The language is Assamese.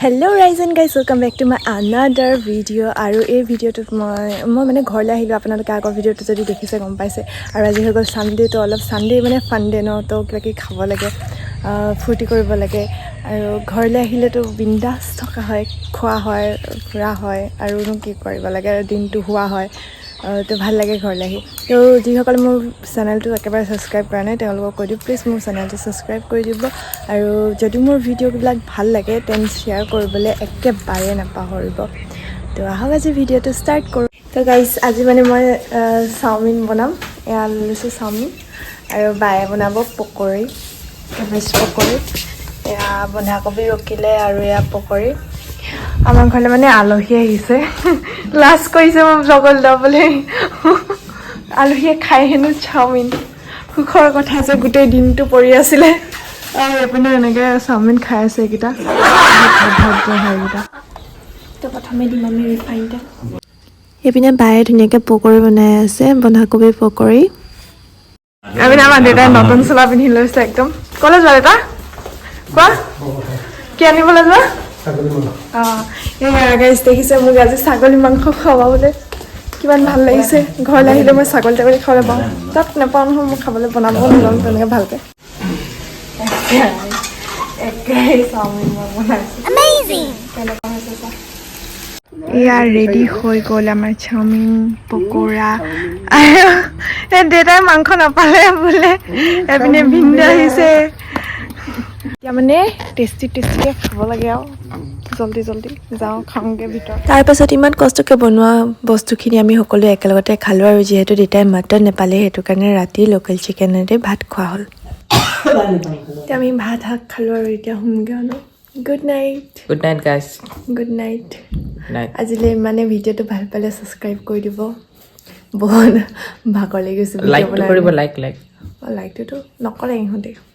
Hello guys and guys, welcome back to my another video. আৰু এই ভিডিওটোত মই মানে ঘৰলৈ আহিলো আপোনালোকে আগৰ ভিডিওটো যদি দেখিছে গম পাইছে আৰু আজি হৈ গ'ল সানডে তো অলপ সানডে মানে ফান ডে ন তো কিবা কি খাব লাগে ফূৰ্তি কৰিব লাগে আৰু ঘৰলৈ আহিলে তো বিন্দাস থকা হয় খোৱা হয় ফুৰা হয় আৰু কি কৰিব লাগে দিনটো হোৱা হয় তো ভাল লাগে ঘৰলৈ আহি তো যিসকল মোৰ চেনেলটো একেবাৰে সাবস্ক্ৰাইব কৰা নাই তেওঁলোকক কৈ দিওঁ প্লিজ মোৰ চেনেলটো সাবস্ক্ৰাইব কৰি দিব আৰু যদি মোৰ ভিডিঅ'বিলাক ভাল লাগে তেন শ্বেয়াৰ কৰিবলৈ একেবাৰে নাপাহৰিব তো আহক আজি ভিডিঅ'টো ষ্টাৰ্ট কৰোঁ তো গাইজ আজি মানে মই চাওমিন বনাম এয়া লৈছোঁ চাওমিন আৰু বায়ে বনাব পকৰি কেবেজ পকৰি এয়া বন্ধাকবি ৰকিলে আৰু এয়া পকৰি আমাৰ ঘৰলৈ মানে আলহী আহিছে লাজ কৰিছে মোক জগল দাবলৈ আলহীয়ে খাই হেনো চাওমিন সুখৰ কথা যে গোটেই দিনটো পৰি আছিলে আৰু এপিনে এনেকৈ চাওমিন খাই আছে এইকেইটা এইকেইটা তো প্ৰথমে দিম আমি ৰিফাইন তেল এইপিনে বায়ে ধুনীয়াকৈ পকৰি বনাই আছে বন্ধাকবি পকৰি এইপিনে আমাৰ দেউতাই নতুন চোলা পিন্ধি লৈছে একদম ক'লৈ যোৱা দেউতা কোৱা কি আনিবলৈ যোৱা গাইজ দেখিছে মোক আজি ছাগলী মাংস খুৱাবলৈ কিমান ভাল লাগিছে ঘৰলৈ আহিলে মই ছাগলী খাবলৈ পাওঁ তাত নাপাওঁ নহয় মই খাবলৈ বনাব নাজানো তেনেকৈ ভালকৈ এয়া ৰেডি হৈ গ'ল আমাৰ চাওমিন পকৰা আৰু দেউতাই মাংস নাপালে বোলে এপিনে ভিন্দা আহিছে এতিয়া মানে টেষ্টিকৈ খাব লাগে আৰু জল্দি যাওঁ খাওঁগৈ ভিতৰত তাৰপাছত ইমান কষ্টকৈ বনোৱা বস্তুখিনি আমি সকলোৱে একেলগতে খালোঁ আৰু যিহেতু দেউতাই মাটন নেপালে সেইটো কাৰণে ৰাতি লোকেল চিকেনেৰে ভাত খোৱা হ'ল এতিয়া আমি ভাত শাক খালোঁ আৰু এতিয়া শুমগৈ আৰু good night guys good night আজিলৈ ইমানে ভিডিঅ'টো ভাল পালে ছাবস্ক্ৰাইব কৰি দিব বহুত ভাগৰ লাগি গৈছে লাইকটোতো নকৰে ইহঁতে